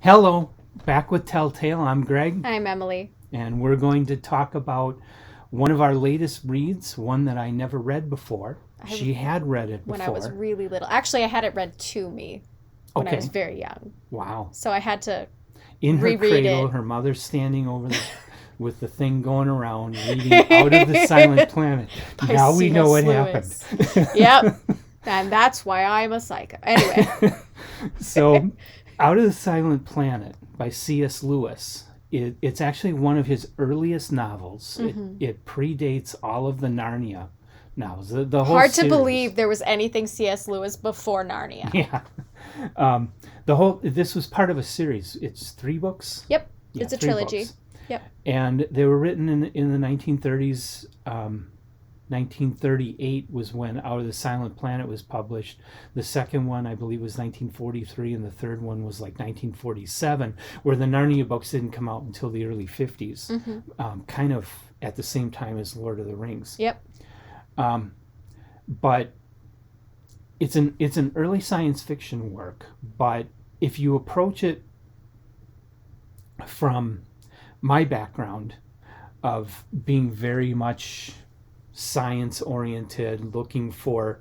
Hello, back with Telltale. I'm Greg, I'm Emily. and we're going to talk about one of our latest reads, one that I never read before. I She had read it When I was before. really little. Actually, I had it read to me when I was Okay, very young. wow. So I had to In her reread cradle, it. her mother's standing over with the thing going around, reading Out of the Silent Planet. By Now we know C.S. what happened. Lewis. Yep. And that's why I'm a psycho. Anyway. So, Out of the Silent Planet by C.S. Lewis. It's actually one of his earliest novels. It predates all of the Narnia novels. The whole Hard to series. believe there was anything C.S. Lewis before Narnia. Yeah. This was part of a series. It's 3 books. Yep. Yeah, It's a 3 trilogy. books. Yep. And they were written in the 1930s. 1938 was when Out of the Silent Planet was published. The second one, I believe, was 1943, and the third one was like 1947, where the Narnia books didn't come out until the early 50s, kind of at the same time as Lord of the Rings. Yep. But it's an early science fiction work, but if you approach it from my background of being very much science oriented, looking for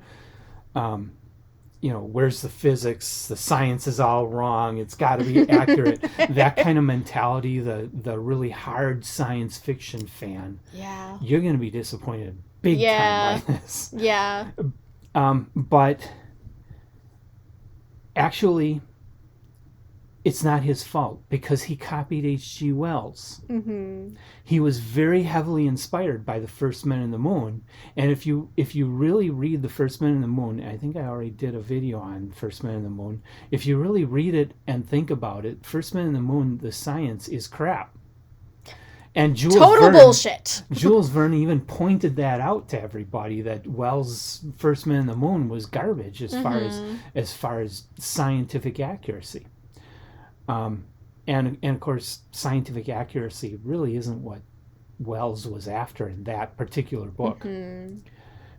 where's the physics, the science is all wrong, it's got to be accurate, that kind of mentality, the really hard science fiction fan, Yeah. you're going to be disappointed big time by this. Yeah. But actually, it's not his fault because he copied H.G. Wells. He was very heavily inspired by The First Men in the Moon. And if you really read The First Men in the Moon, I think I already did a video on First Men in the Moon. If you really read it and think about it, First Men in the Moon, the science is crap. And Bullshit. Jules Verne even pointed that out to everybody, that Wells' First Man in the Moon was garbage as far as scientific accuracy. And of course, scientific accuracy really isn't what Wells was after in that particular book.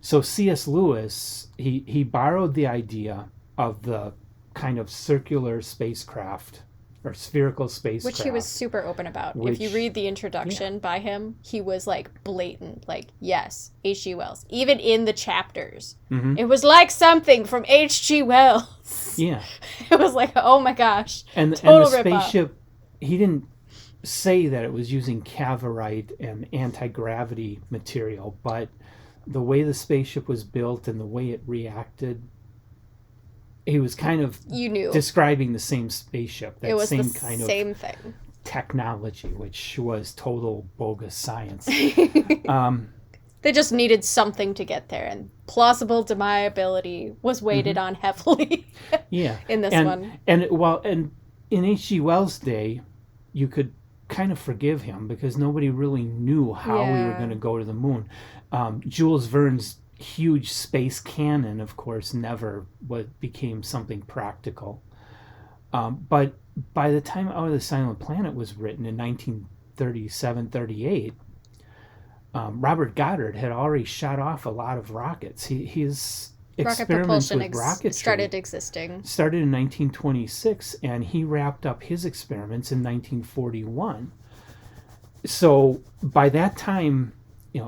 So C.S. Lewis, he borrowed the idea of the kind of circular spacecraft or spherical spacecraft, Which he was super open about. If you read the introduction by him, he was like blatant, like, yes, H.G. Wells. Even in the chapters. It was like something from H.G. Wells. Yeah. It was like, oh my gosh. And the spaceship, he didn't say that it was using cavorite and anti-gravity material, but the way the spaceship was built and the way it reacted, he was kind of describing the same spaceship, that same kind of thing, technology, which was total bogus science. They just needed something to get there, and plausible deniability was weighted on heavily. Yeah, in this one, and in H.G. Wells' day, you could kind of forgive him because nobody really knew how we were going to go to the moon. Jules Verne's huge space cannon, of course, never became something practical. But by the time Out of the Silent Planet was written in 1937-38, Robert Goddard had already shot off a lot of rockets. His experiments with rocketry started existing. Started in 1926, and he wrapped up his experiments in 1941. So by that time,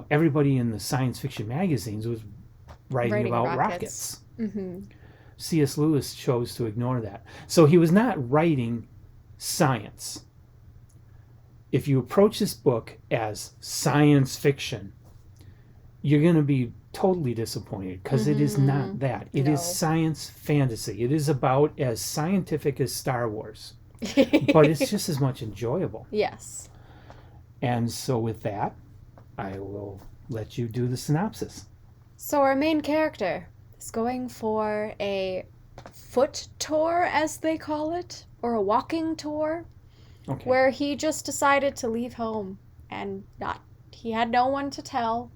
everybody in the science fiction magazines was writing about rockets. C.S. Lewis chose to ignore that. So he was not writing science. If you approach this book as science fiction, you're going to be totally disappointed because it is not that. It is science fantasy. It is about as scientific as Star Wars, but it's just as much enjoyable. Yes. And so with that, I will let you do the synopsis. So our main character is going for a foot tour, as they call it, or a walking tour, where he just decided to leave home and he had no one to tell.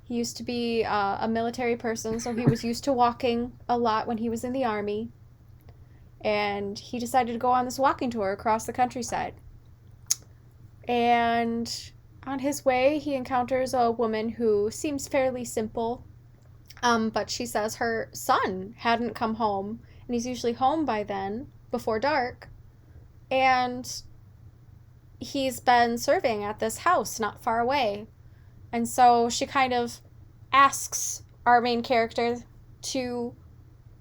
He used to be a military person, so he was used to walking a lot when he was in the army. And he decided to go on this walking tour across the countryside. And on his way, he encounters a woman who seems fairly simple. But she says her son hadn't come home, and he's usually home by then, before dark. And he's been serving at this house not far away. And so she kind of asks our main character to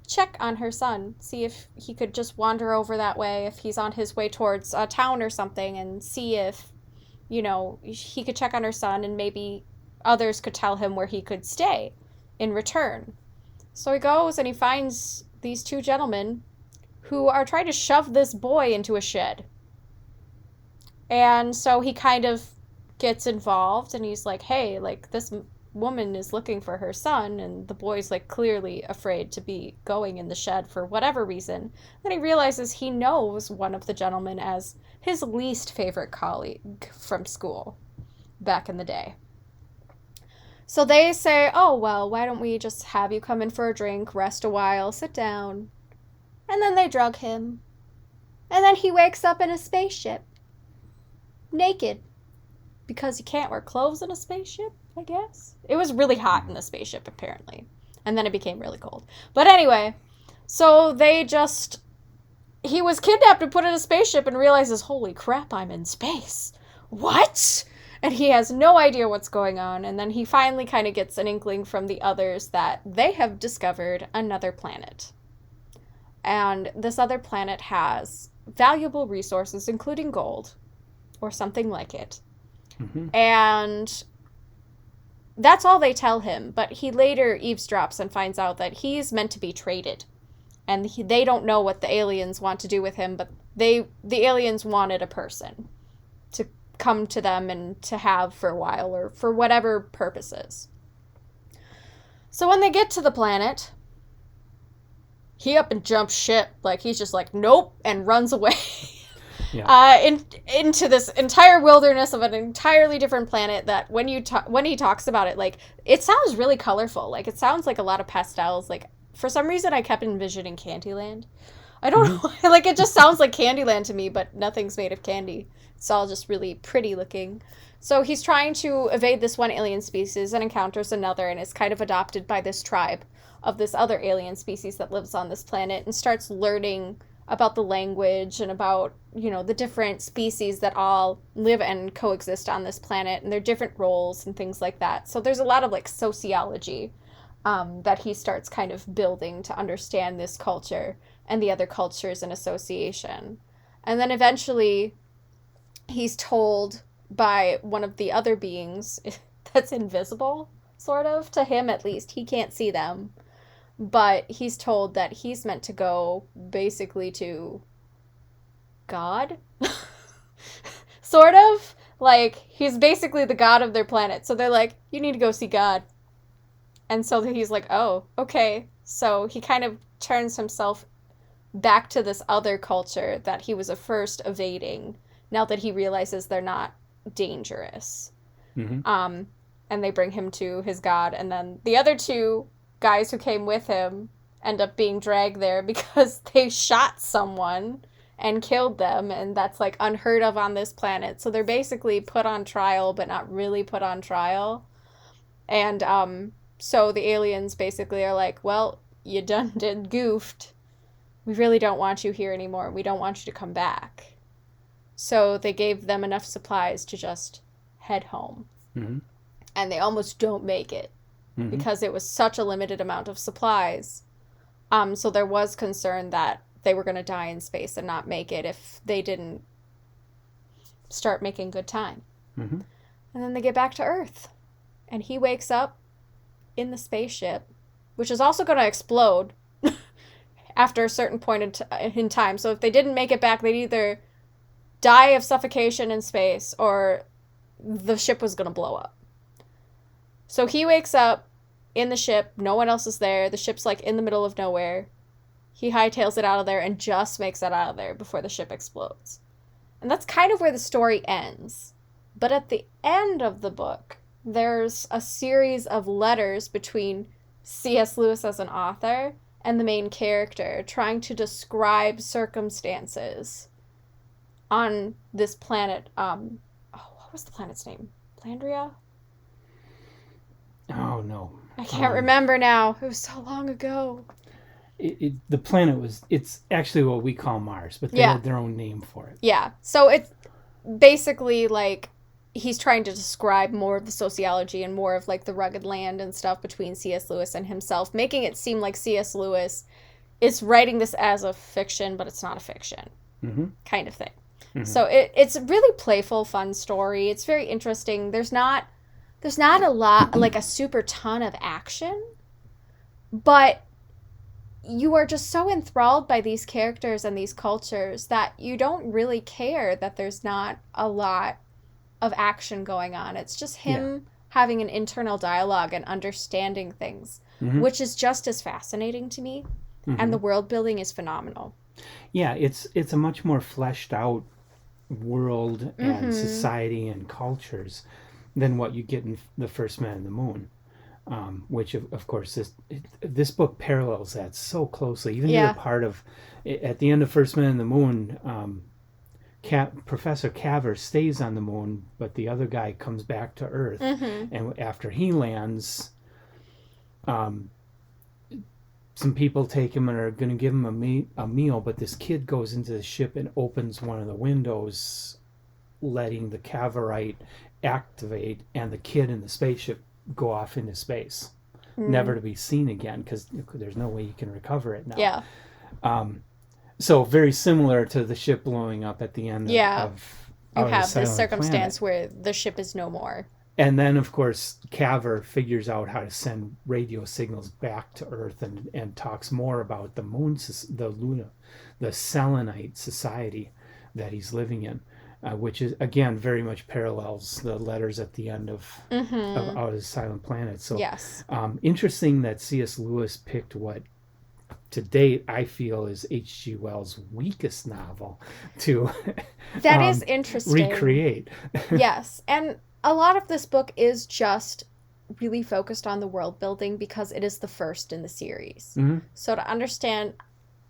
check on her son, see if he could just wander over that way, if he's on his way towards a town or something, and see if, he could check on her son and maybe others could tell him where he could stay in return. So he goes and he finds these two gentlemen who are trying to shove this boy into a shed. And so he kind of gets involved and he's like, hey, like, this woman is looking for her son, and the boy's like clearly afraid to be going in the shed for whatever reason. Then he realizes he knows one of the gentlemen as his least favorite colleague from school back in the day. So they say, oh, well, why don't we just have you come in for a drink, rest a while, sit down. And then they drug him. And then he wakes up in a spaceship. Naked. Because you can't wear clothes in a spaceship, I guess. It was really hot in the spaceship, apparently. And then it became really cold. But anyway, so he was kidnapped and put in a spaceship and realizes, holy crap, I'm in space. What? And he has no idea what's going on. And then he finally kind of gets an inkling from the others that they have discovered another planet. And this other planet has valuable resources, including gold, or something like it. Mm-hmm. And that's all they tell him. But he later eavesdrops and finds out that he's meant to be traded. And they don't know what the aliens want to do with him, but the aliens wanted a person to come to them and to have for a while, or for whatever purposes. So when they get to the planet, he up and jumps ship. Like, he's just like, nope, and runs away. Yeah. Into this entire wilderness of an entirely different planet that when he talks about it, like, it sounds really colorful. Like, it sounds like a lot of pastels. Like, for some reason, I kept envisioning Candyland. I don't know. Like, it just sounds like Candyland to me, but nothing's made of candy. It's all just really pretty looking. So he's trying to evade this one alien species and encounters another, and is kind of adopted by this tribe of this other alien species that lives on this planet, and starts learning about the language and about, the different species that all live and coexist on this planet and their different roles and things like that. So there's a lot of, like, sociology that he starts kind of building to understand this culture and the other cultures in association. And then eventually he's told by one of the other beings that's invisible, sort of, to him at least. He can't see them. But he's told that he's meant to go basically to God? Sort of. Like, he's basically the god of their planet. So they're like, you need to go see God. And so he's like, oh, okay. So he kind of turns himself back to this other culture that he was at first evading, now that he realizes they're not dangerous. Mm-hmm. And they bring him to his god. And then the other two guys who came with him end up being dragged there because they shot someone and killed them, and that's, like, unheard of on this planet. So they're basically put on trial, but not really put on trial. And so the aliens basically are like, well, you done did goofed. We really don't want you here anymore. We don't want you to come back. So they gave them enough supplies to just head home. Mm-hmm. And they almost don't make it. Mm-hmm. Because it was such a limited amount of supplies. So there was concern that they were going to die in space and not make it if they didn't start making good time. Mm-hmm. And then they get back to Earth. And he wakes up in the spaceship, which is also going to explode after a certain point in time. So if they didn't make it back, they'd either die of suffocation in space, or the ship was going to blow up. So he wakes up in the ship. No one else is there. The ship's, like, in the middle of nowhere. He hightails it out of there and just makes it out of there before the ship explodes. And that's kind of where the story ends. But at the end of the book, there's a series of letters between C.S. Lewis as an author and the main character, trying to describe circumstances on this planet. What was the planet's name? Landria? Oh, no. I can't remember now. It was so long ago. the planet was, it's actually what we call Mars, but they Yeah. had their own name for it. Yeah. So it's basically like he's trying to describe more of the sociology and more of like the rugged land and stuff between C.S. Lewis and himself, making it seem like C.S. Lewis is writing this as a fiction, but it's not a fiction kind of thing. So it's a really playful, fun story. It's very interesting. There's not a lot, like a super ton of action, but you are just so enthralled by these characters and these cultures that you don't really care that there's not a lot of action going on. It's just him having an internal dialogue and understanding things, which is just as fascinating to me. And the world building is phenomenal. Yeah, it's a much more fleshed out world and society and cultures than what you get in The First Man in the Moon, which of course this book parallels that so closely. Even to the part of at the end of First Man in the Moon, Professor Caver stays on the moon, but the other guy comes back to Earth, and after he lands, some people take him and are going to give him a meal, but this kid goes into the ship and opens one of the windows, letting the Cavorite activate, and the kid in the spaceship go off into space, never to be seen again, because there's no way you can recover it now. Yeah. So very similar to the ship blowing up at the end of you have this circumstance Planet. where the ship is no more. And then, of course, Caver figures out how to send radio signals back to Earth and talks more about the moon, the Luna, the Selenite society that he's living in, which is, again, very much parallels the letters at the end of Out of the Silent Planet. So, interesting that C.S. Lewis picked what, to date, I feel is H.G. Wells' weakest novel to that is interesting. Recreate. Yes, and a lot of this book is just really focused on the world building because it is the first in the series. So to understand,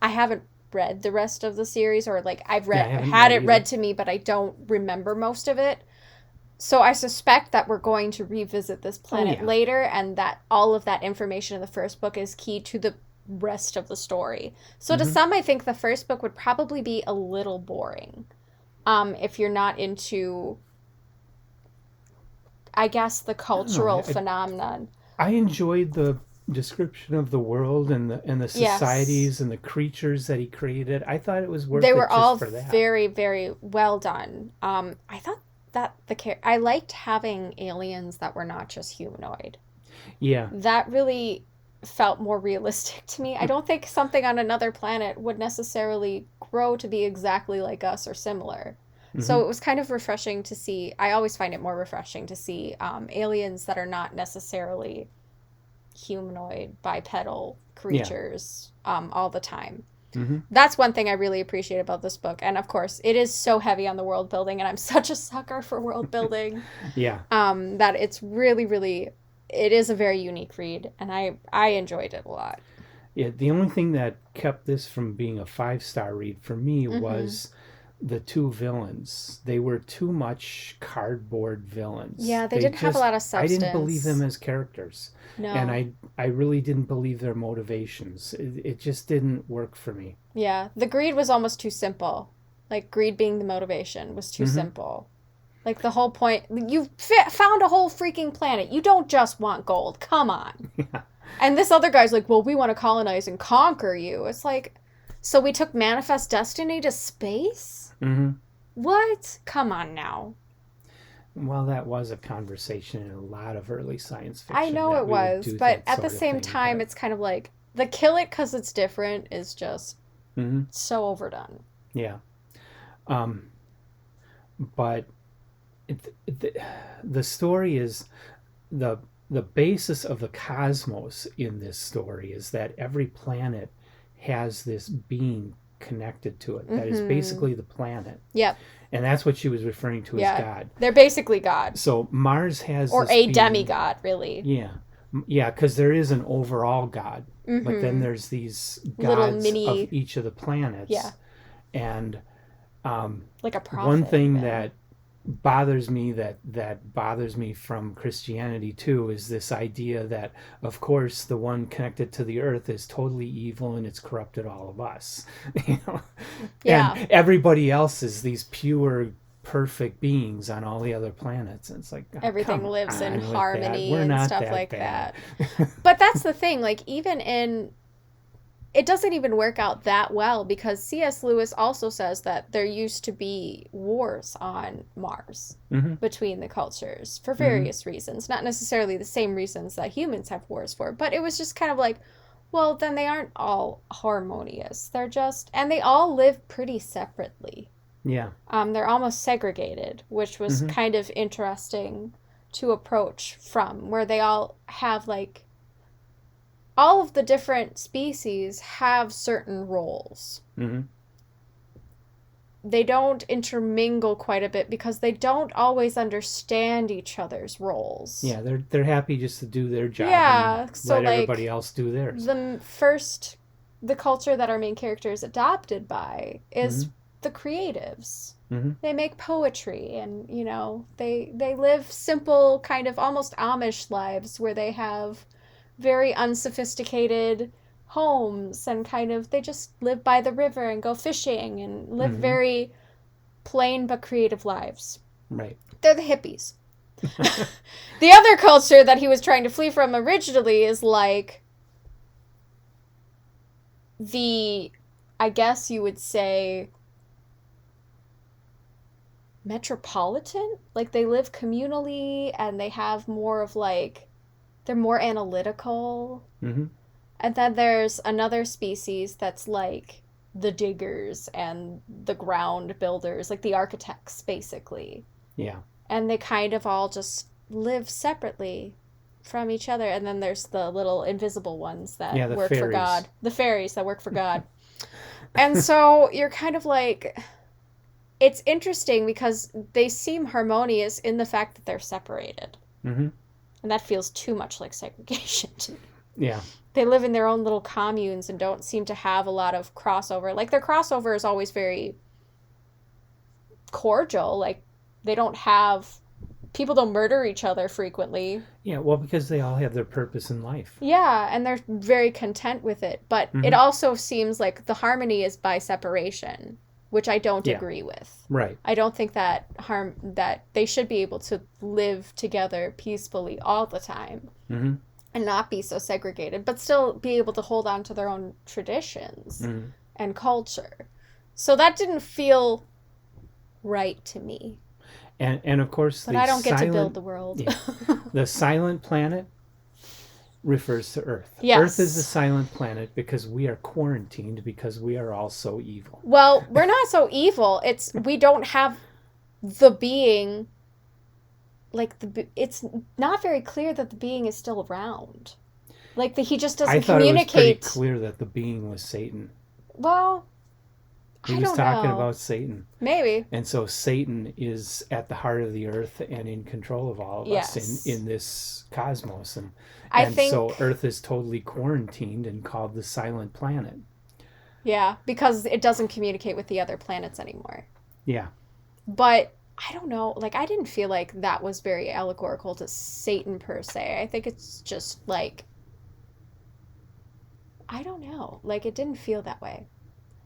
I haven't read the rest of the series, or like I've had it read to me, but I don't remember most of it. So I suspect that we're going to revisit this planet later, and that all of that information in the first book is key to the rest of the story. So to some, I think the first book would probably be a little boring if you're not into, I guess, the cultural phenomenon. I enjoyed the description of the world and the societies and the creatures that he created. I thought it was worth it. They were all for that. very, very well done. I thought that I liked having aliens that were not just humanoid. Yeah. That really felt more realistic to me. I don't think something on another planet would necessarily grow to be exactly like us or similar. So it was kind of refreshing to see. I always find it more refreshing to see aliens that are not necessarily humanoid, bipedal creatures all the time. That's one thing I really appreciate about this book. And of course, it is so heavy on the world building, and I'm such a sucker for world building. That it's really, really, it is a very unique read, and I enjoyed it a lot. Yeah, the only thing that kept this from being a 5-star read for me was the two villains. They were too much cardboard villains. Yeah, they didn't have a lot of substance. I didn't believe them as characters. No. And I really didn't believe their motivations. It just didn't work for me. Yeah, the greed was almost too simple. Like, greed being the motivation was too simple. Like, the whole point, you found a whole freaking planet. You don't just want gold. Come on. Yeah. And this other guy's like, well, we want to colonize and conquer you. It's like, so we took Manifest Destiny to space? What? Come on now. Well, that was a conversation in a lot of early science fiction. I know it was, but at the same time, it's kind of like, the kill it because it's different is just so overdone. Yeah. But the story is, the basis of the cosmos in this story is that every planet has this being connected to it that is basically the planet. Yep. And that's what she was referring to as God. They're basically God. So Mars has or this a being, demigod, really. Yeah, because there is an overall God, but then there's these gods of each of the planets. Yeah. And like a prophet. one thing that bothers me that bothers me from Christianity too is this idea that, of course, the one connected to the earth is totally evil and it's corrupted all of us. Yeah. And everybody else is these pure, perfect beings on all the other planets. And it's like, oh, everything lives in harmony and stuff that like bad. that. But that's the thing, like, even in, it doesn't even work out that well, because C.S. Lewis also says that there used to be wars on Mars between the cultures for various reasons, not necessarily the same reasons that humans have wars for, but it was just kind of like, well, then they aren't all harmonious. They're just, and they all live pretty separately. Yeah. They're almost segregated, which was kind of interesting to approach from, where they all have, like, all of the different species have certain roles. They don't intermingle quite a bit because they don't always understand each other's roles. Yeah, they're happy just to do their job. Yeah, and so let like everybody else do theirs. The culture that our main character is adopted by is the creatives. They make poetry, and you know, they live simple, kind of almost Amish lives, where they have very unsophisticated homes, and kind of they just live by the river and go fishing and live very plain but creative lives. Right. They're the hippies. The other culture that he was trying to flee from originally is like the, I guess you would say, metropolitan. Like, they live communally and they have more of like, they're more analytical. And then there's another species that's like the diggers and the ground builders, like the architects, basically. Yeah. And they kind of all just live separately from each other. And then there's the little invisible ones that work for God. The fairies that work for God. And so you're kind of like, it's interesting because they seem harmonious in the fact that they're separated. And that feels too much like segregation to me. Yeah. They live in their own little communes and don't seem to have a lot of crossover. Like, their crossover is always very cordial. Like, they don't have, people don't murder each other frequently. Yeah, well, because they all have their purpose in life. Yeah, and they're very content with it. But it also seems like the harmony is by separation, which I don't agree with. Right. I don't think that that they should be able to live together peacefully all the time. And not be so segregated, but still be able to hold on to their own traditions and culture. So that didn't feel right to me. And of course, but I don't get to build the world. The silent planet refers to Earth. Yes. Earth is a silent planet because we are quarantined because we are all so evil. Well, we're not so evil. It's we don't have the being. Like, it's not very clear that the being is still around. Like, he just doesn't communicate. I thought it was pretty clear that the being was Satan. Well, I don't know. He was talking about Satan. Maybe. And so Satan is at the heart of the earth and in control of all of us in this cosmos. And I think so Earth is totally quarantined and called the silent planet. Yeah, because it doesn't communicate with the other planets anymore. Yeah. But I don't know, like, I didn't feel like that was very allegorical to Satan per se. I think it's just like, I don't know, like, it didn't feel that way.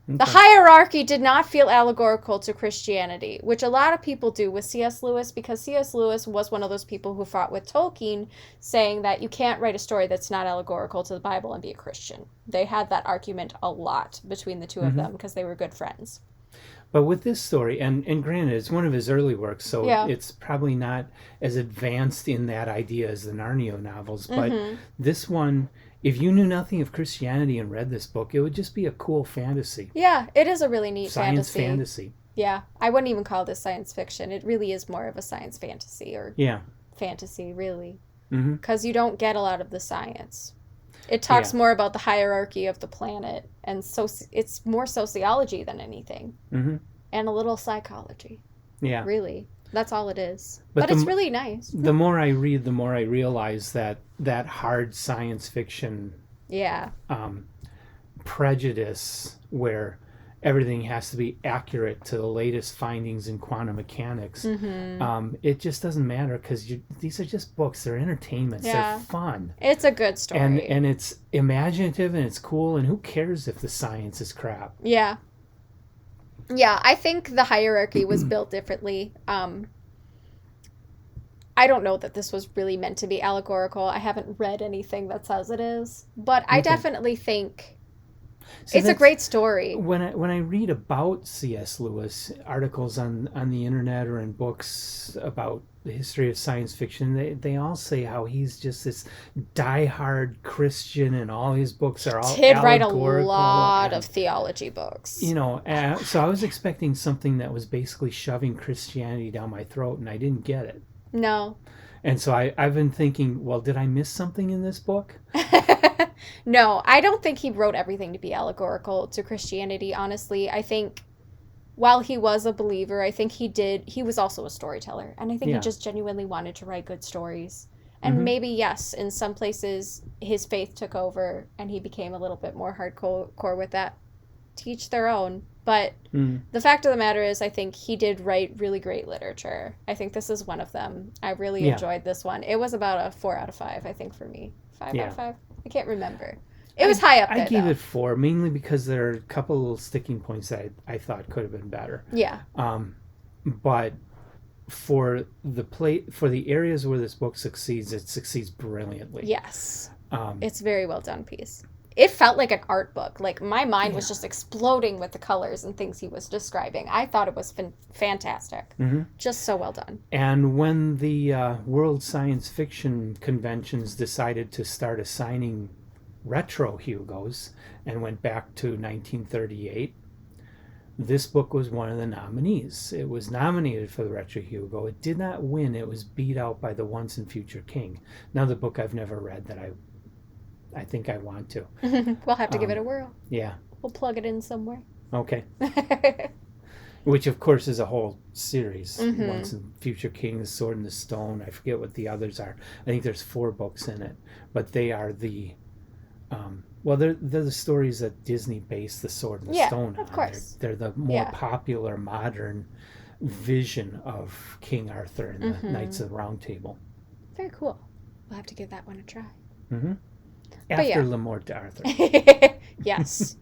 Okay. The hierarchy did not feel allegorical to Christianity, which a lot of people do with C.S. Lewis, because C.S. Lewis was one of those people who fought with Tolkien, saying that you can't write a story that's not allegorical to the Bible and be a Christian. They had that argument a lot between the two of them because they were good friends. But with this story, and granted, it's one of his early works, so it's probably not as advanced in that idea as the Narnia novels, but this one, if you knew nothing of Christianity and read this book, it would just be a cool fantasy. Yeah, it is a really neat science fantasy. Yeah, I wouldn't even call this science fiction. It really is more of a science fantasy, or fantasy, really, because you don't get a lot of the science. It talks more about the hierarchy of the planet, and so it's more sociology than anything, and a little psychology. Yeah, really, that's all it is. But it's really nice. The more I read, the more I realize that hard science fiction, prejudice where everything has to be accurate to the latest findings in quantum mechanics. It just doesn't matter because these are just books. They're entertainments. Yeah. They're fun. It's a good story. And it's imaginative and it's cool. And who cares if the science is crap? Yeah. Yeah, I think the hierarchy was built differently. I don't know that this was really meant to be allegorical. I haven't read anything that says it is. But I definitely think... it's a great story. When I read about C.S. Lewis, articles on the internet or in books about the history of science fiction, they all say how he's just this diehard Christian and all his books are all Did write a allegorical lot of theology books. You know, so I was expecting something that was basically shoving Christianity down my throat, and I didn't get it. No. And so I've been thinking, well, did I miss something in this book? No, I don't think he wrote everything to be allegorical to Christianity, honestly. I think while he was a believer, I think he was also a storyteller. And I think he just genuinely wanted to write good stories. And maybe, yes, in some places his faith took over and he became a little bit more hardcore with that. To each their own. But the fact of the matter is, I think he did write really great literature. I think this is one of them. I really enjoyed this one. It was about a 4 out of 5, I think, for me. 5 out of 5? I can't remember. It was high up there, I gave it 4, mainly because there are a couple of little sticking points that I thought could have been better. Yeah. But for the areas where this book succeeds, it succeeds brilliantly. Yes. It's a very well done piece. It felt like an art book. Like, my mind was just exploding with the colors and things he was describing. I thought it was fantastic. Just so well done. And when the World Science Fiction Conventions decided to start assigning retro Hugos and went back to 1938, this book was one of the nominees. It was nominated for the Retro Hugo. It did not win. It was beat out by The Once and Future King. Another book I've never read that I think I want to. We'll have to give it a whirl. Yeah. We'll plug it in somewhere. Okay. Which, of course, is a whole series. Once and Future King, The Sword and the Stone. I forget what the others are. I think there's 4 books in it. But they are the... they're the stories that Disney based The Sword and the Stone on. Of course. They're the more popular, modern vision of King Arthur and the Knights of the Round Table. Very cool. We'll have to give that one a try. After Le Morte d'Arthur. Yes.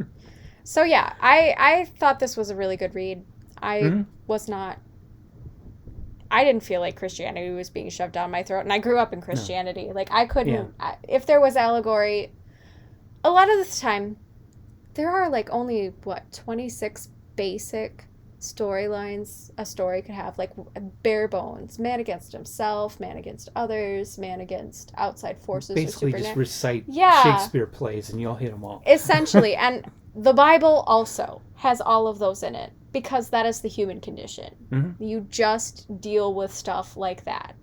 So yeah, I thought this was a really good read. I didn't feel like Christianity was being shoved down my throat, and I grew up in Christianity. No. Like, I couldn't, if there was allegory, a lot of the time, there are like only, 26 basic storylines a story could have, like bare bones: man against himself, man against others, man against outside forces. Basically just recite Shakespeare plays and you'll hit them all. Essentially. And the Bible also has all of those in it, because that is the human condition. You just deal with stuff like that.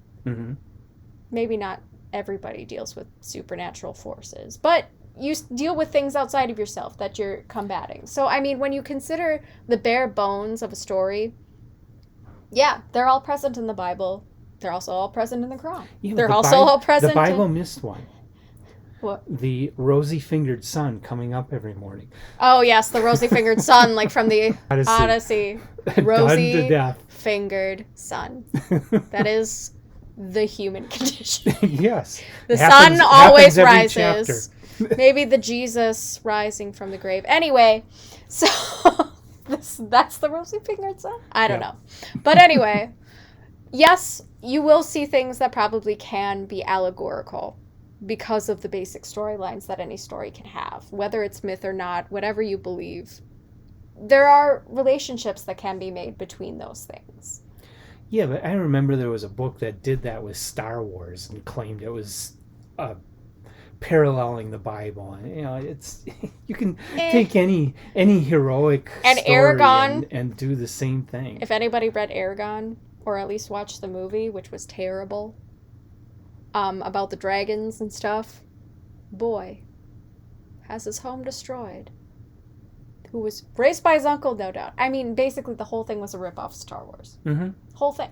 Maybe not everybody deals with supernatural forces, but you deal with things outside of yourself that you're combating. So, I mean, when you consider the bare bones of a story, they're all present in the Bible. They're also all present in the Quran. They're also all present. The Bible missed one. What? The rosy-fingered sun coming up every morning. Oh, yes, the rosy-fingered sun, like from the Odyssey. Rosy-fingered sun. That is the human condition. Yes. The sun always rises. Maybe the Jesus rising from the grave. Anyway, so that's the rosy-fingered sun? I don't know. But anyway, yes, you will see things that probably can be allegorical because of the basic storylines that any story can have. Whether it's myth or not, whatever you believe, there are relationships that can be made between those things. Yeah, but I remember there was a book that did that with Star Wars and claimed it was paralleling the Bible. And, you know, it's you can take any heroic and story Aragon and do the same thing. If anybody read Aragon, or at least watched the movie, which was terrible, about the dragons and stuff, boy has his home destroyed. Who was raised by his uncle, no doubt. I mean, basically the whole thing was a ripoff of Star Wars. Whole thing.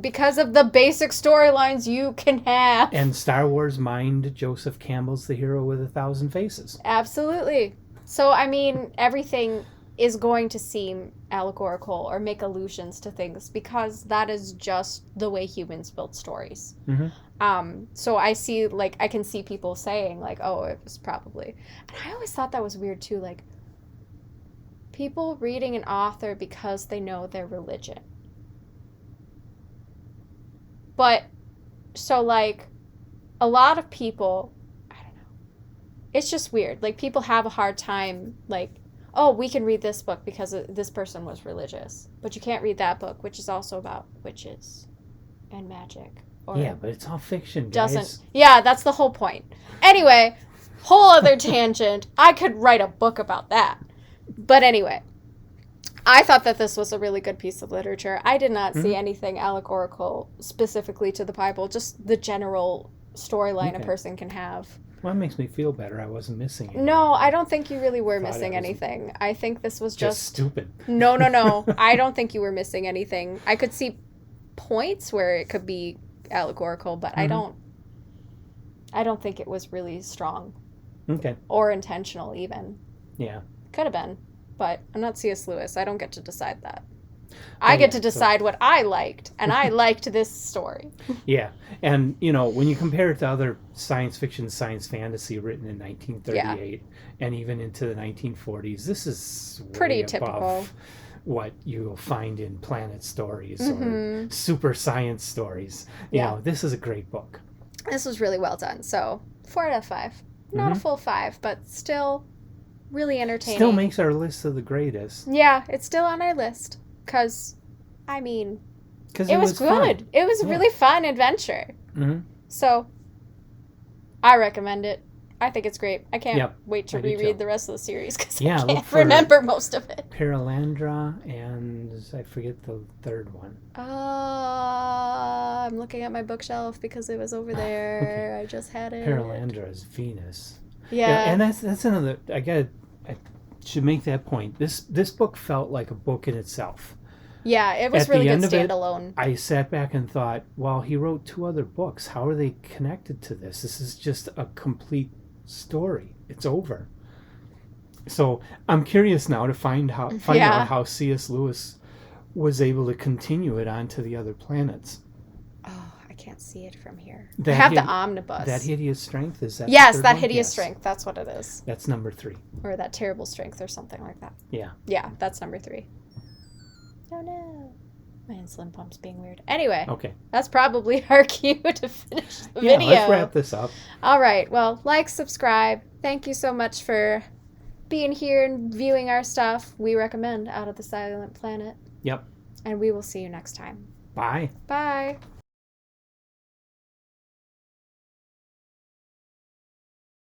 Because of the basic storylines you can have. And Star Wars mined Joseph Campbell's The Hero with 1,000 Faces. Absolutely. So, I mean, everything is going to seem allegorical or make allusions to things because that is just the way humans build stories. So I see, like, I can see people saying, like, oh, it was probably... And I always thought that was weird, too, like, people reading an author because they know their religion. But, so, like, a lot of people, I don't know, it's just weird. Like, people have a hard time, like, oh, we can read this book because this person was religious. But you can't read that book, which is also about witches and magic. Or yeah, but it's all fiction, guys. Yeah, that's the whole point. Anyway, whole other tangent. I could write a book about that. But anyway, I thought that this was a really good piece of literature. I did not see anything allegorical specifically to the Bible, just the general storyline a person can have. Well, it makes me feel better. I wasn't missing anything. No, I don't think you really were missing anything. I think this was just stupid. No. I don't think you were missing anything. I could see points where it could be allegorical, but I don't think it was really strong. Okay. Or intentional even. Yeah. Could have been, but I'm not C.S. Lewis. I don't get to decide that. I get to decide what I liked, and I liked this story. Yeah, and, you know, when you compare it to other science fiction, science fantasy written in 1938 and even into the 1940s, this is pretty typical. What you'll find in Planet Stories or Super Science Stories. You know, this is a great book. This was really well done. So 4 out of 5. Not a full 5, but still really entertaining. Still makes our list of the greatest. Yeah, it's still on our list. Because, I mean, it was good. Fun. It was a really fun adventure. So, I recommend it. I think it's great. I can't wait to reread the rest of the series because I can't remember most of it. Perelandra and I forget the third one. I'm looking at my bookshelf because it was over there. I just had it. Perelandra is Venus. Yeah. And that's another. I should make that point. This book felt like a book in itself. Yeah, it was really good standalone. I sat back and thought, well, he wrote 2 other books. How are they connected to this? This is just a complete story. It's over. So I'm curious now to find out how C.S. Lewis was able to continue it onto the other planets. Oh, I can't see it from here. I have the omnibus. That hideous strength, is that? Yes, that hideous strength. That's what it is. That's number 3. Or that terrible strength, or something like that. Yeah. Yeah, that's number 3. Oh no. My insulin pump's being weird. Anyway. Okay. That's probably our cue to finish the video. Yeah, let's wrap this up. All right. Well, like, subscribe. Thank you so much for being here and viewing our stuff. We recommend Out of the Silent Planet. Yep. And we will see you next time. Bye. Bye.